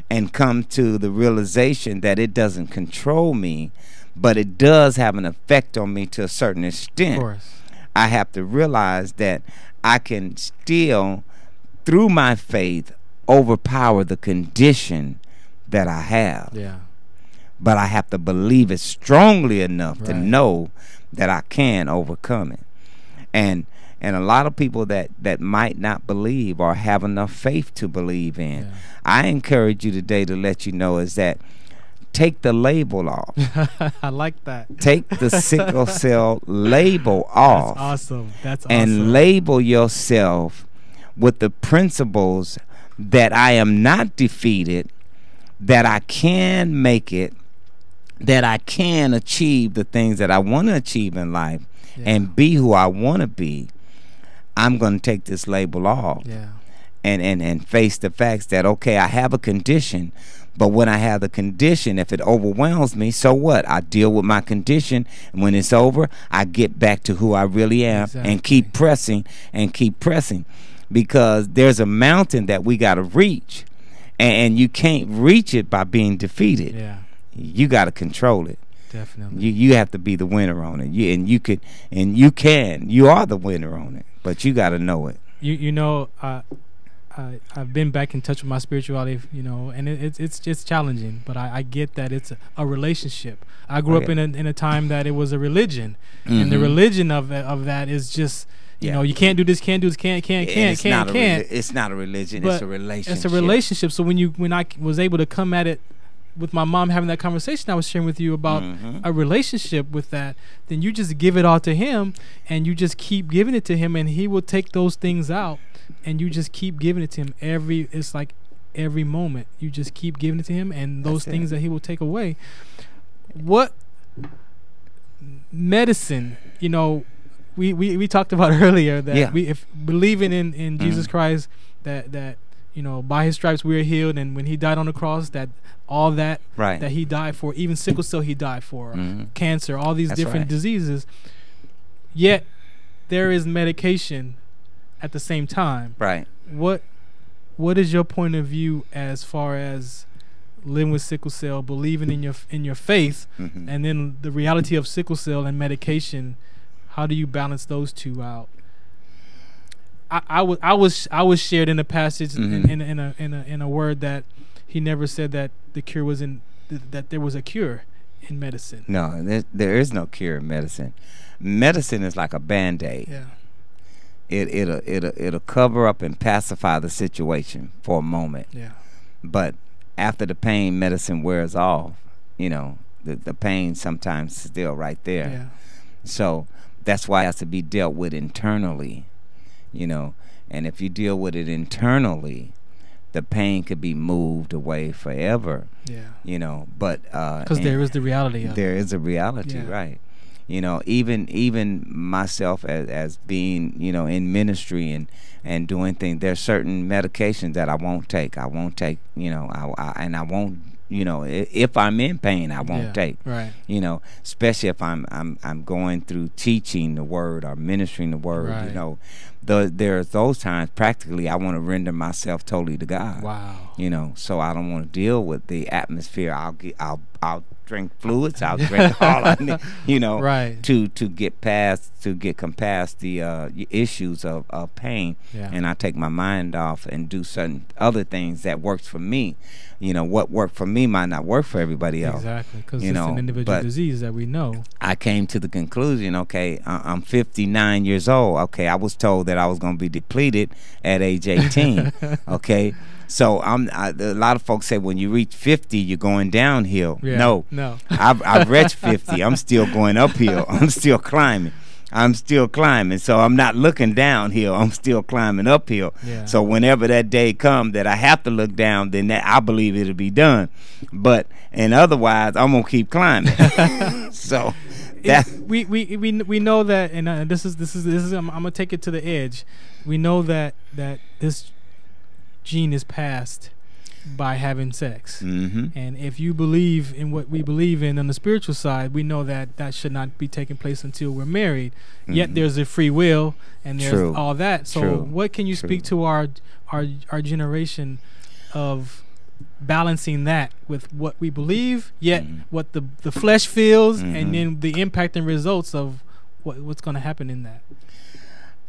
and come to the realization that it doesn't control me, but it does have an effect on me to a certain extent. Of course. I have to realize that I can still, through my faith, overpower the condition that I have. Yeah. But I have to believe it strongly enough to know that I can overcome it. And a lot of people that might not believe or have enough faith to believe in, I encourage you today to let you know is that take the label off. I like that. Take the sickle cell label off. That's awesome. That's awesome. And label yourself with the principles that I am not defeated, that I can make it, that I can achieve the things that I want to achieve in life and be who I want to be. I'm going to take this label off and face the facts that, okay, I have a condition, but when I have the condition, if it overwhelms me, so what? I deal with my condition, and when it's over, I get back to who I really am and keep pressing and keep pressing, because there's a mountain that we got to reach, and you can't reach it by being defeated. You got to control it. Definitely. You have to be the winner on it. You are the winner on it, but you got to know it. I've been back in touch with my spirituality, and it's just challenging, but I get that it's a relationship. I grew up in a time that it was a religion, and the religion of that is just, you can't do this, can't. It's not a religion, it's a relationship. It's a relationship. So when I was able to come at it with my mom, having that conversation I was sharing with you about a relationship with that, then you just give it all to him, and you just keep giving it to him, and he will take those things out, and you just keep giving it to him it's like every moment you just keep giving it to him, and those things that he will take away. What medicine, we talked about earlier that if believing in Jesus Christ, that by his stripes we are healed, and when he died on the cross, that all that that he died for, even sickle cell he died for, cancer, all these different diseases, yet there is medication at the same time. What is your point of view as far as living with sickle cell, believing in your faith, and then the reality of sickle cell and medication? How do you balance those two out? I was shared in a passage in a word that he never said that the cure was that there was a cure in medicine. No, there is no cure in medicine. Medicine is like a Band-Aid. It'll cover up and pacify the situation for a moment. But after the pain, medicine wears off. The pain sometimes is still right there. So that's why it has to be dealt with internally. And if you deal with it internally, the pain could be moved away forever. But because there is the reality of there is a reality, right? Even myself as being in ministry and doing things, there's certain medications that I won't take. I won't You know, if I'm in pain, I won't take. Right. You know, especially if I'm going through teaching the word or ministering the word. Right. You know, there's those times practically I want to render myself totally to God. Wow. You know, so I don't want to deal with the atmosphere. I'll drink fluids. I'll drink all I need. You know, right. to get past the issues of pain. Yeah. And I take my mind off and do certain other things that works for me. You know, what worked for me might not work for everybody else. Exactly, because it's an individual disease that we know. I came to the conclusion, okay, I'm 59 years old. Okay, I was told that I was going to be depleted at age 18. Okay, so a lot of folks say when you reach 50, you're going downhill. Yeah. No. I've reached 50. I'm still going uphill. I'm still climbing. So I'm not looking downhill. I'm still climbing uphill. Yeah. So whenever that day comes that I have to look down, then I believe it'll be done. And otherwise, I'm gonna keep climbing. So we know that, and this is I'm gonna take it to the edge. We know that this gene is passed by having sex. Mm-hmm. And if you believe in what we believe in on the spiritual side, we know that should not be taking place until we're married. Mm-hmm. Yet there's a free will and there's all that. So what can you speak to our generation of balancing that with what we believe, yet what the flesh feels, and then the impact and results of what's going to happen in that?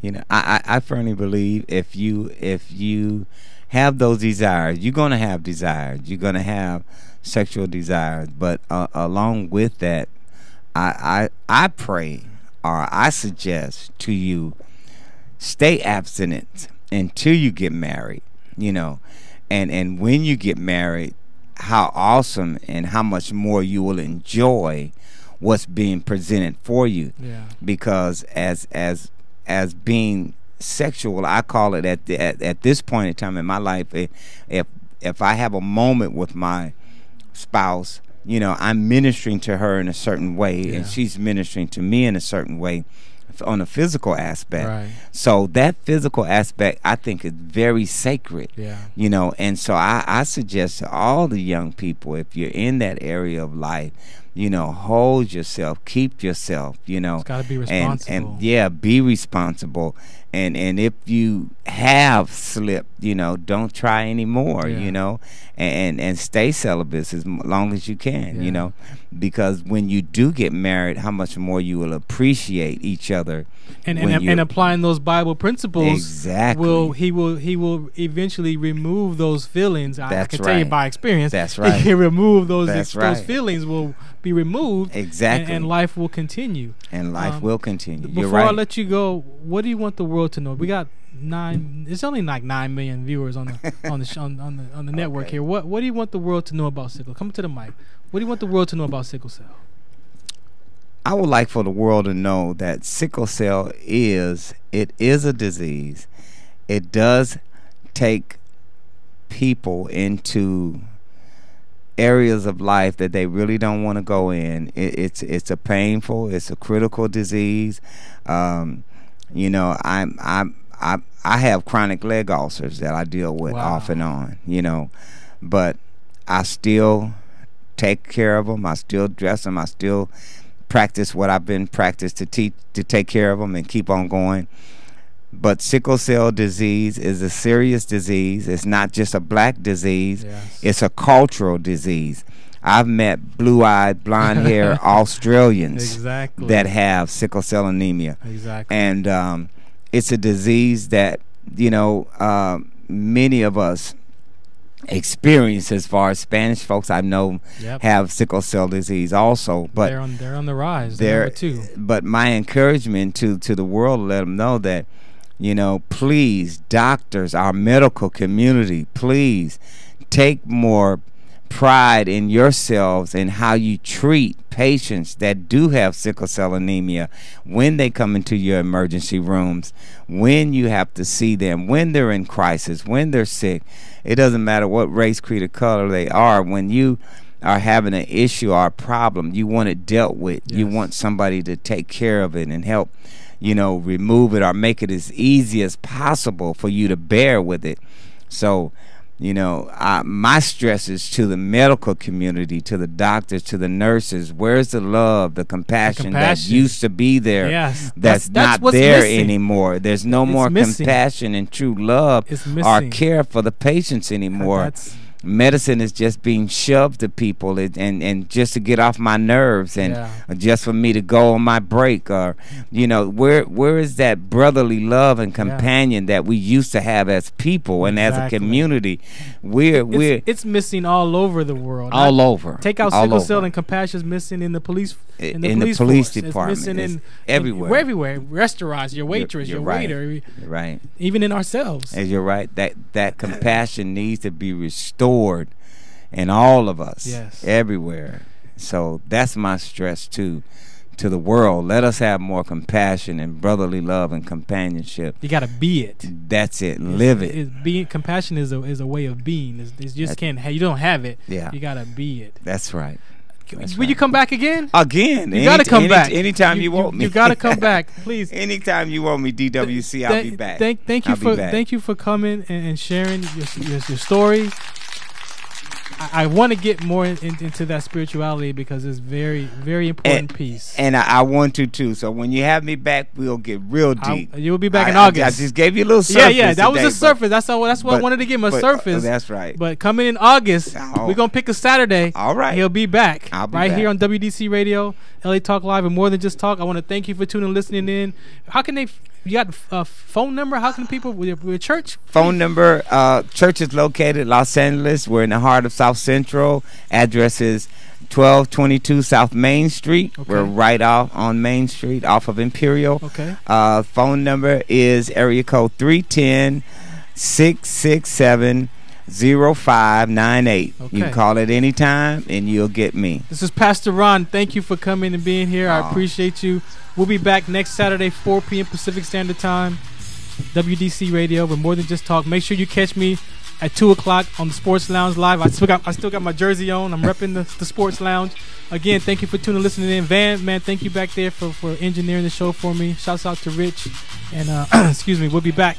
You know, I firmly believe if you have those desires, you're going to have desires. You're going to have sexual desires. But along with that, I pray, or I suggest to you, stay abstinent until you get married. You know, and when you get married, how awesome and how much more you will enjoy what's being presented for you. Yeah. Because as being sexual, I call it at this point in time in my life, if I have a moment with my spouse, you know, I'm ministering to her in a certain way, and she's ministering to me in a certain way on a physical aspect. Right. So that physical aspect, I think, is very sacred. Yeah. You know, and so I suggest to all the young people, if you're in that area of life, you know, hold yourself, keep yourself, you know. It's got to be responsible. And be responsible. And if you have slipped, you know, don't try anymore, you know, and stay celibate as long as you can, you know, because when you do get married, how much more you will appreciate each other. And applying those Bible principles, exactly, he will eventually remove those feelings. I can tell you by experience. That's right. He can remove those feelings will be removed. Exactly. And life will continue. And life will continue. Before I let you go, what do you want the world to know? We got it's only like 9 million viewers on the network here. What do you want the world to know about sickle? Come to the mic. What do you want the world to know about sickle cell? I would like for the world to know that sickle cell is a disease. It does take people into areas of life that they really don't want to go in. It's a critical disease. You know, I have chronic leg ulcers that I deal with off and on. You know, but I still take care of them. I still dress them. I still practice what I've been practiced to take care of them and keep on going. But sickle cell disease is a serious disease. It's not just a black disease. Yes. It's a cultural disease. I've met blue-eyed, blonde-haired Australians that have sickle cell anemia. Exactly. And it's a disease that, you know, many of us experience. As far as Spanish folks I know have sickle cell disease also, but they're on the rise. They're number 2. But my encouragement to the world, let them know that, you know, please, doctors, our medical community, please take more pride in yourselves and how you treat patients that do have sickle cell anemia when they come into your emergency rooms, when you have to see them, when they're in crisis, when they're sick. It doesn't matter what race, creed, or color they are. When you are having an issue or a problem, you want it dealt with. You want somebody to take care of it and help, you know, remove it or make it as easy as possible for you to bear with it. So You know, my stress is to the medical community, to the doctors, to the nurses. Where's the love, the compassion that used to be there? Yes, that's not there anymore. There's no more compassion and true love or care for the patients anymore. Medicine is just being shoved to people, and just to get off my nerves, and just for me to go on my break, or you know, where is that brotherly love and companion that we used to have as people and as a community? It's missing all over the world. All over. Take out sickle cell, and compassion is missing in the police. In the police department, it's missing everywhere. Everywhere. Restaurants, your waitress, your waiter. You're right. Even in ourselves. And you're right. That compassion needs to be restored in all of us. Yes. Everywhere. So that's my stress too, to the world. Let us have more compassion and brotherly love and companionship. You gotta be it. That's it. Live it. Being compassion is a way of being. It's just you don't have it. Yeah. You gotta be it. That's right. Will you come back again? Again. You gotta come back. Anytime you want me. You gotta come back, please. Anytime you want me, DWC, I'll be back. Thank you for coming and sharing your story. I want to get more into that spirituality, because it's very, very important piece. And I want to too. So when you have me back, we'll get real deep. You'll be back in August. I just gave you a little surface. Yeah, that was a surface. That's what I wanted to give him, a surface. That's right. But coming in August, we're gonna pick a Saturday. All right. He'll be back. I'll be right back. Here on WDC Radio, LA Talk Live, and More Than Just Talk. I want to thank you for tuning and listening in. How can they? You got a phone number? How can people with your church? Phone number. Church is located Los Angeles. We're in the heart of South Central. Address is 1222 South Main Street. Okay. We're right off on Main Street, off of Imperial. Okay. Phone number is area code 310-667-0598. Okay. You can call it anytime and you'll get me. This is Pastor Ron. Thank you for coming and being here. I appreciate you. We'll be back next Saturday, 4 p.m. Pacific Standard Time, WDC Radio, with More Than Just Talk. Make sure you catch me at 2 o'clock on the Sports Lounge Live. I still got my jersey on. I'm repping the Sports Lounge. Again, thank you for tuning and listening in. Van, man, thank you back there for engineering the show for me. Shouts out to Rich. And, excuse me, we'll be back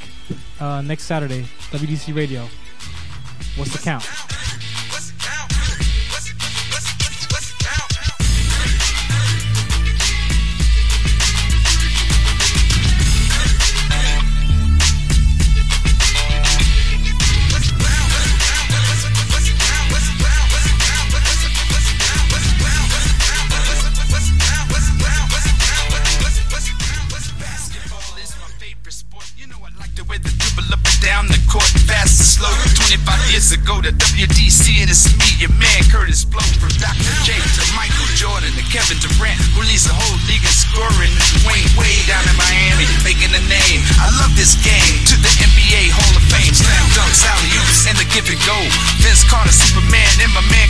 next Saturday, WDC Radio. What's the count? Down the court, fast and slow. 25 years ago, the WDC, and it's me, your man Curtis Blow. From Dr. J to Michael Jordan to Kevin Durant, who leads the whole league in scoring. Wayne Wade down in Miami, making a name. I love this game. To the NBA Hall of Fame, slam dunks, alley-oops, and the give and go. Vince Carter, Superman, and my man